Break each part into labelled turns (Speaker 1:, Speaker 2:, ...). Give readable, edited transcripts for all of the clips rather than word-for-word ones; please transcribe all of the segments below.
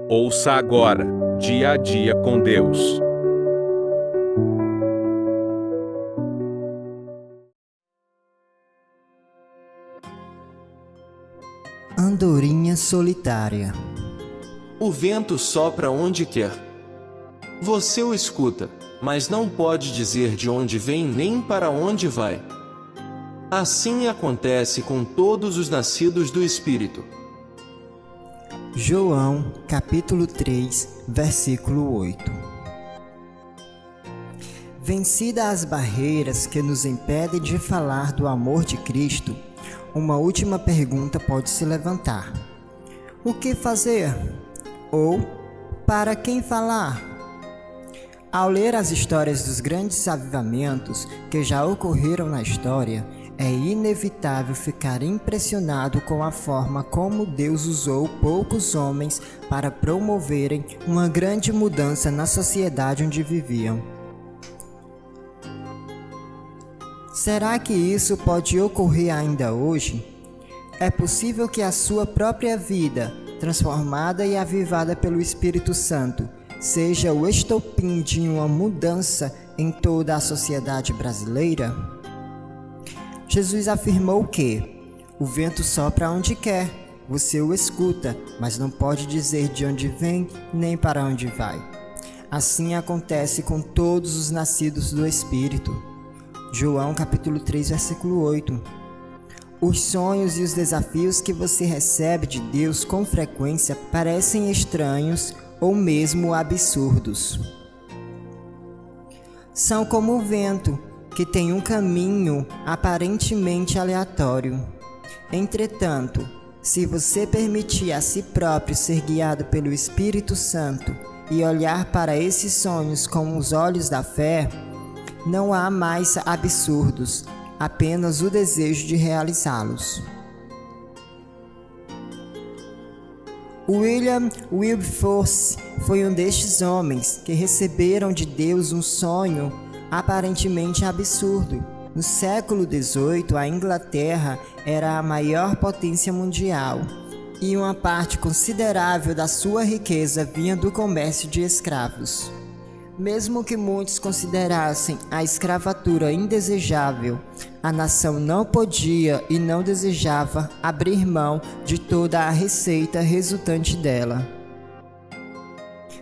Speaker 1: Ouça agora, Dia a Dia com Deus.
Speaker 2: Andorinha solitária.
Speaker 3: O vento sopra onde quer. Você o escuta, mas não pode dizer de onde vem nem para onde vai. Assim acontece com todos os nascidos do Espírito.
Speaker 2: João, capítulo 3, versículo 8. Vencidas as barreiras que nos impedem de falar do amor de Cristo, uma última pergunta pode se levantar: o que fazer? Ou para quem falar? Ao ler as histórias dos grandes avivamentos que já ocorreram na história, é inevitável ficar impressionado com a forma como Deus usou poucos homens para promoverem uma grande mudança na sociedade onde viviam. Será que isso pode ocorrer ainda hoje? É possível que a sua própria vida, transformada e avivada pelo Espírito Santo, seja o estopim de uma mudança em toda a sociedade brasileira? Jesus afirmou que o vento sopra onde quer, você o escuta, mas não pode dizer de onde vem nem para onde vai. Assim acontece com todos os nascidos do Espírito. João capítulo 3, versículo 8. Os sonhos e os desafios que você recebe de Deus com frequência parecem estranhos ou mesmo absurdos. São como o vento, que tem um caminho aparentemente aleatório. Entretanto, se você permitir a si próprio ser guiado pelo Espírito Santo e olhar para esses sonhos com os olhos da fé, não há mais absurdos, apenas o desejo de realizá-los. William Wilberforce foi um destes homens que receberam de Deus um sonho aparentemente absurdo. No século XVIII, a Inglaterra era a maior potência mundial e uma parte considerável da sua riqueza vinha do comércio de escravos. Mesmo que muitos considerassem a escravatura indesejável, a nação não podia e não desejava abrir mão de toda a receita resultante dela.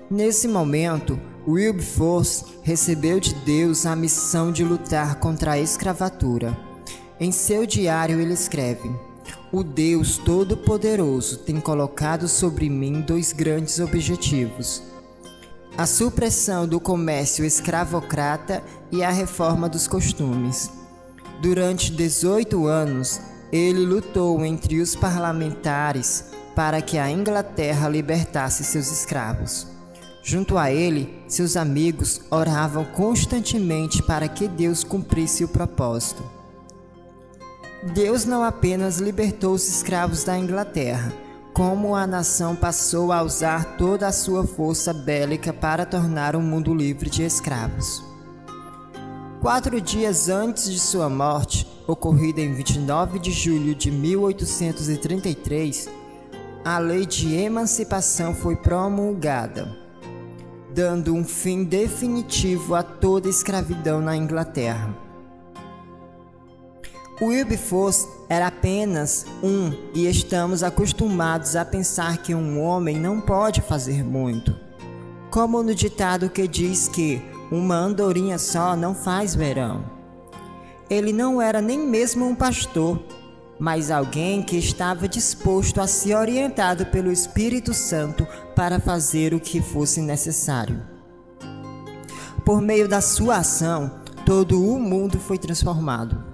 Speaker 2: Nesse momento, Wilberforce recebeu de Deus a missão de lutar contra a escravatura. Em seu diário ele escreve: "O Deus Todo-Poderoso tem colocado sobre mim dois grandes objetivos: a supressão do comércio escravocrata e a reforma dos costumes." Durante 18 anos, ele lutou entre os parlamentares para que a Inglaterra libertasse seus escravos. Junto a ele, seus amigos oravam constantemente para que Deus cumprisse o propósito. Deus não apenas libertou os escravos da Inglaterra, como a nação passou a usar toda a sua força bélica para tornar o mundo livre de escravos. 4 dias antes de sua morte, ocorrida em 29 de julho de 1833, a Lei de Emancipação foi promulgada, dando um fim definitivo a toda a escravidão na Inglaterra. Wilberforce era apenas e estamos acostumados a pensar que um homem não pode fazer muito. Como no ditado que diz que uma andorinha só não faz verão. Ele não era nem mesmo um pastor, mas alguém que estava disposto a ser orientado pelo Espírito Santo para fazer o que fosse necessário. Por meio da sua ação, todo o mundo foi transformado.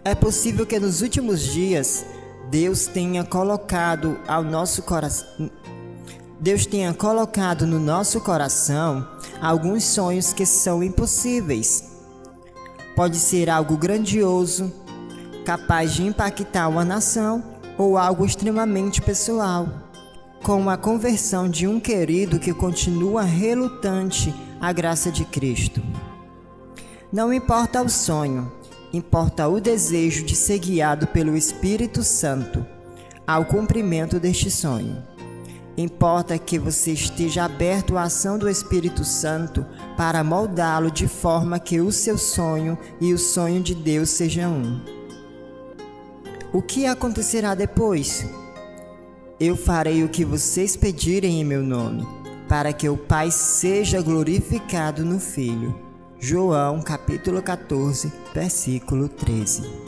Speaker 2: É possível que nos últimos dias Deus tenha colocado no nosso coração alguns sonhos que são impossíveis. Pode ser algo grandioso, capaz de impactar uma nação, ou algo extremamente pessoal, como a conversão de um querido que continua relutante à graça de Cristo. Não importa o sonho, importa o desejo de ser guiado pelo Espírito Santo ao cumprimento deste sonho. Importa que você esteja aberto à ação do Espírito Santo para moldá-lo de forma que o seu sonho e o sonho de Deus sejam um. O que acontecerá depois? Eu farei o que vocês pedirem em meu nome, para que o Pai seja glorificado no Filho. João capítulo 14, versículo 13.